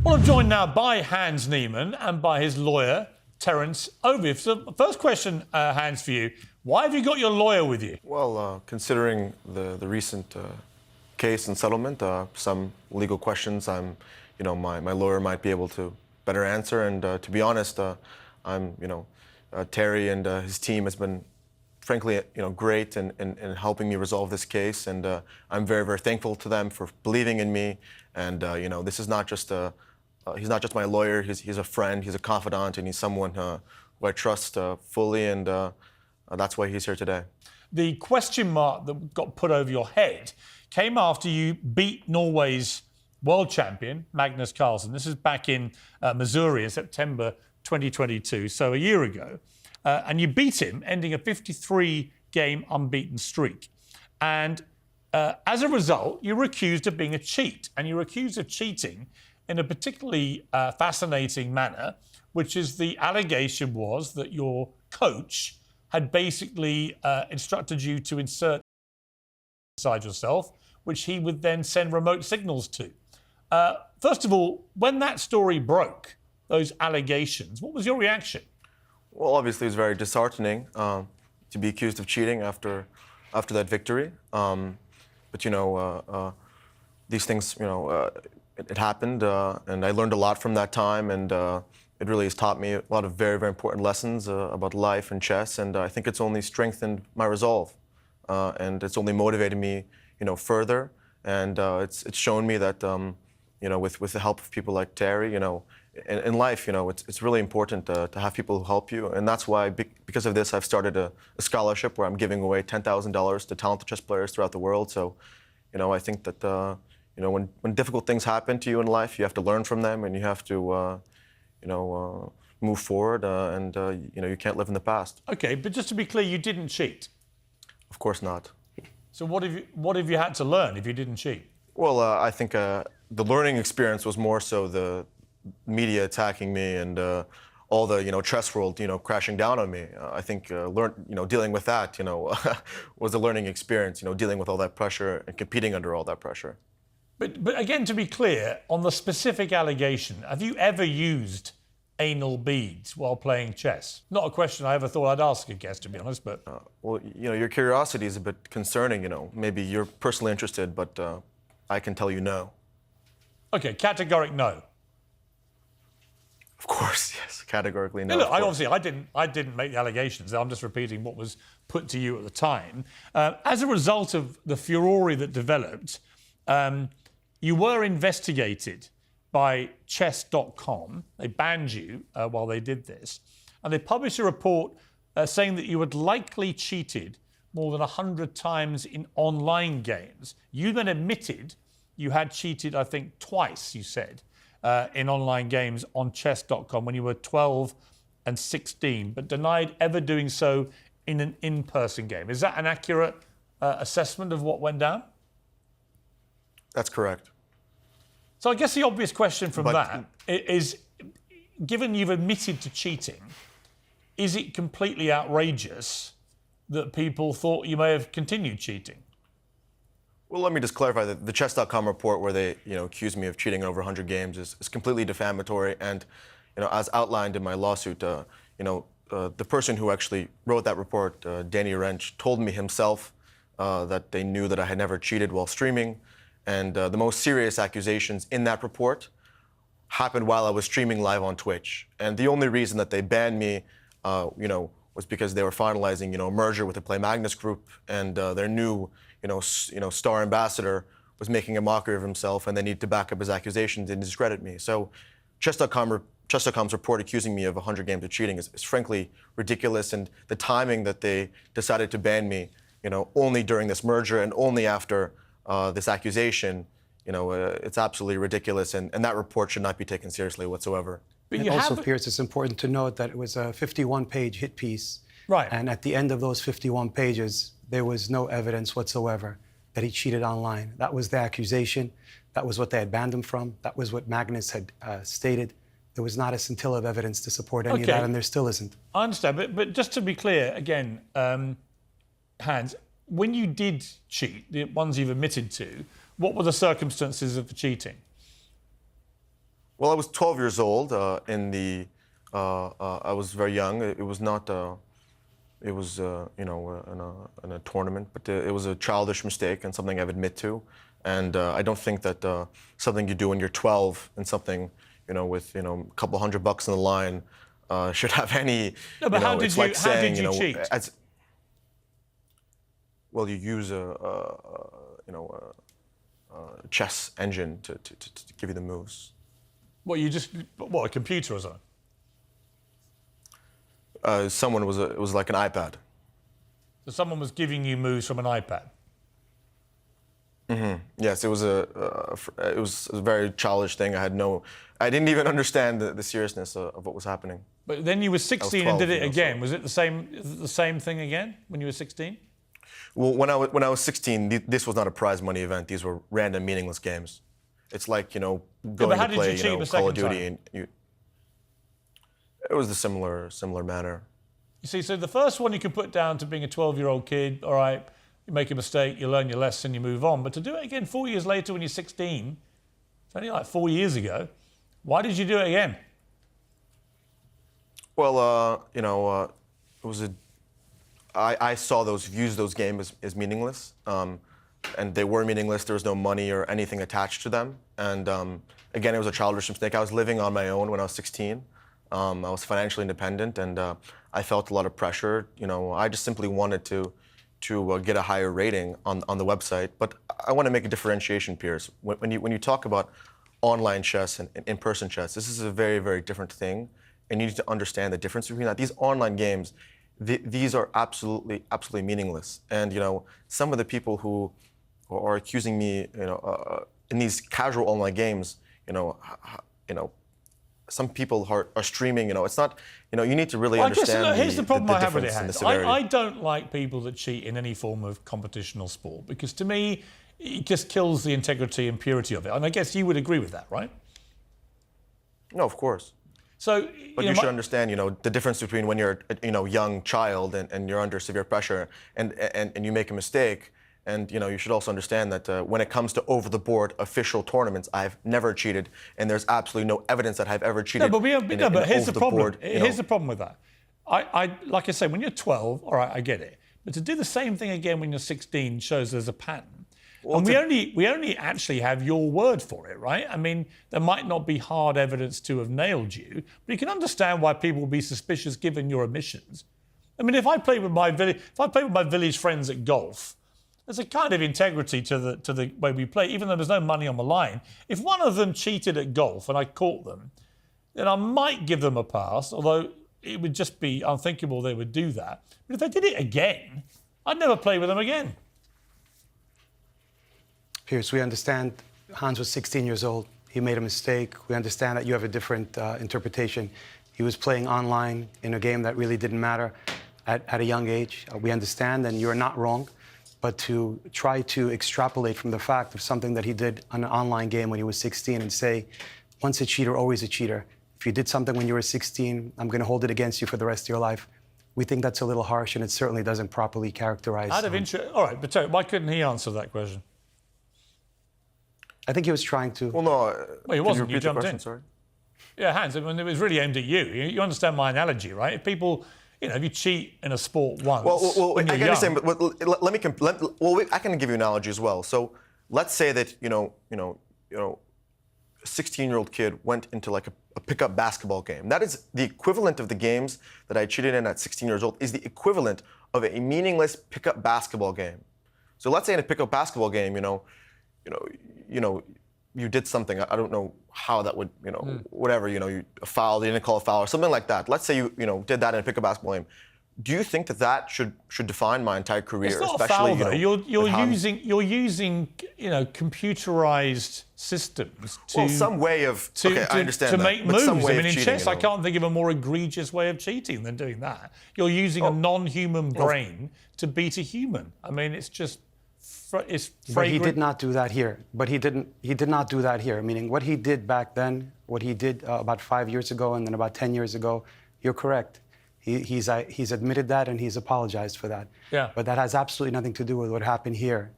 Well, I'm joined now by Hans Niemann and by his lawyer, Terence Oviff. So, first question, Hans, for you. Why have you got your lawyer with you? Well, considering the recent case and settlement, some legal questions my lawyer might be able to better answer. And to be honest, Terry and his team has been, frankly, great in helping me resolve this case. And I'm very, very thankful to them for believing in me. And this is not just he's not just my lawyer. He's a friend. He's a confidant, and he's someone who I trust fully. And that's why he's here today. The question mark that got put over your head came after you beat Norway's world champion, Magnus Carlsen. This is back in Missouri in September 2022, so a year ago. And you beat him, ending a 53-game unbeaten streak. And as a result, you were accused of being a cheat. And you were accused of cheating in a particularly fascinating manner, which is the allegation was that your coach had basically instructed you to insert inside yourself, which he would then send remote signals to. First of all, when that story broke, those allegations, what was your reaction? Well, obviously, it was very disheartening to be accused of cheating after that victory. But these things, it happened, and I learned a lot from that time, and it really has taught me a lot of very, very important lessons about life and chess, and I think it's only strengthened my resolve, and it's only motivated me, further, and it's shown me that, with the help of people like Terry, in life, it's really important to have people who help you, and that's why, because of this, I've started a scholarship where I'm giving away $10,000 to talented chess players throughout the world. So, I think that when difficult things happen to you in life, you have to learn from them, and you have to, move forward, and you can't live in the past. Okay, but just to be clear, you didn't cheat. Of course not. So what have you had to learn if you didn't cheat? Well, I think the learning experience was more so the media attacking me and all the chess world crashing down on me. I think dealing with that was a learning experience. Dealing with all that pressure and competing under all that pressure. But again, to be clear, on the specific allegation, have you ever used anal beads while playing chess? Not a question I ever thought I'd ask a guest, to be honest, but... Well, your curiosity is a bit concerning, Maybe you're personally interested, but I can tell you no. Okay, categoric no. Of course, yes, categorically no. Look, I didn't make the allegations. I'm just repeating what was put to you at the time. As a result of the furore that developed, you were investigated by chess.com. They banned you while they did this. And they published a report saying that you had likely cheated more than 100 times in online games. You then admitted you had cheated, I think, twice, you said, in online games on chess.com when you were 12 and 16, but denied ever doing so in an in-person game. Is that an accurate assessment of what went down? That's correct. So I guess the obvious question from that is, given you've admitted to cheating, is it completely outrageous that people thought you may have continued cheating? Well, let me just clarify that the chess.com report where they, accused me of cheating over 100 games is completely defamatory. And, as outlined in my lawsuit, the person who actually wrote that report, Danny Wrench, told me himself that they knew that I had never cheated while streaming. And the most serious accusations in that report happened while I was streaming live on Twitch. And the only reason that they banned me, was because they were finalizing, a merger with the Play Magnus Group, and their new, star ambassador was making a mockery of himself, and they needed to back up his accusations and discredit me. So, chess.com's report accusing me of 100 games of cheating is frankly ridiculous, and the timing that they decided to ban me, only during this merger and only after this accusation, it's absolutely ridiculous, and that report should not be taken seriously whatsoever. But and also, Piers, it's important to note that it was a 51-page hit piece. Right. And at the end of those 51 pages, there was no evidence whatsoever that he cheated online. That was the accusation. That was what they had banned him from. That was what Magnus had stated. There was not a scintilla of evidence to support any of that, and there still isn't. I understand, but just to be clear, again, Hans, when you did cheat, the ones you've admitted to, what were the circumstances of the cheating? Well, I was 12 years old I was very young. It was not, it was, in a tournament, but it was a childish mistake and something I've admit to. And I don't think that something you do when you're 12 and something, with, a couple $100 in the line should have any, No, but how did it's you, like how saying, did you cheat? Well, you use a chess engine to give you the moves. What, a computer or something? It was like an iPad. So someone was giving you moves from an iPad? Mm-hmm. Yes, it was a very childish thing. I didn't even understand the seriousness of what was happening. But then you were 16 12, and did it again. So. Was it the same thing again when you were 16? Well, when I was 16, this was not a prize money event. These were random, meaningless games. It's like, going to play, Call of Duty. And it was the similar manner. You see, so the first one you can put down to being a 12-year-old kid, all right, you make a mistake, you learn your lesson, you move on. But to do it again 4 years later when you're 16, it's only like 4 years ago, why did you do it again? Well, it was I saw those games as meaningless, and they were meaningless. There was no money or anything attached to them. And again, it was a childish mistake. I was living on my own when I was 16. I was financially independent, and I felt a lot of pressure. I just simply wanted to get a higher rating on the website. But I want to make a differentiation, Piers. When you talk about online chess and in-person chess, this is a very, very different thing, and you need to understand the difference between that. These online games, these are absolutely meaningless. And some of the people who are accusing me, in these casual online games, some people are streaming. It's not. You need to really understand. I guess, here's the problem I have with it, Hans. I don't like people that cheat in any form of competitional sport because to me, it just kills the integrity and purity of it. And I guess you would agree with that, right? No, of course. So, but you should understand, the difference between when you're, young child and you're under severe pressure and you make a mistake. And you should also understand that when it comes to over-the-board official tournaments, I've never cheated, and there's absolutely no evidence that I've ever cheated. No, but here's the problem. Here's the problem with that. Like I say, when you're 12, all right, I get it. But to do the same thing again when you're 16 shows there's a pattern. Well, and we only actually have your word for it, right? I mean, there might not be hard evidence to have nailed you, but you can understand why people will be suspicious given your admissions. I mean, if I played with my village friends at golf, there's a kind of integrity to the way we play, even though there's no money on the line. If one of them cheated at golf and I caught them, then I might give them a pass, although it would just be unthinkable they would do that. But if they did it again, I'd never play with them again. Piers, we understand Hans was 16 years old. He made a mistake. We understand that you have a different interpretation. He was playing online in a game that really didn't matter at a young age. We understand, and you're not wrong. But to try to extrapolate from the fact of something that he did on an online game when he was 16 and say, once a cheater, always a cheater. If you did something when you were 16, I'm going to hold it against you for the rest of your life. We think that's a little harsh, and it certainly doesn't properly characterize. Out of interest, all right, but why couldn't he answer that question? I think he was trying to. Well, no. Well, he wasn't. You jumped in. Sorry. Yeah, Hans. I mean, it was really aimed at you. You understand my analogy, right? If people. If you cheat in a sport once, when you're I can understand, but I can give you an analogy as well. So let's say that a 16-year-old kid went into like a pickup basketball game. That is the equivalent of the games that I cheated in at 16 years old. Is the equivalent of a meaningless pickup basketball game. So let's say in a pickup basketball game, you did something. I don't know how that would, whatever, you a foul, they didn't call a foul or something like that. Let's say you did that in a pickup basketball game. Do you think that should define my entire career? It's not especially, a foul, though. You're using computerized systems to some way of I understand to that, make but moves. some way I mean, of in cheating, chess, I can't think of a more egregious way of cheating than doing that. You're using a non-human brain to beat a human. I mean, it's just. It's but he did not do that here. He did not do that here. Meaning, what he did back then, what he did about 5 years ago, and then about 10 years ago, you're correct. He's admitted that and he's apologized for that. Yeah. But that has absolutely nothing to do with what happened here.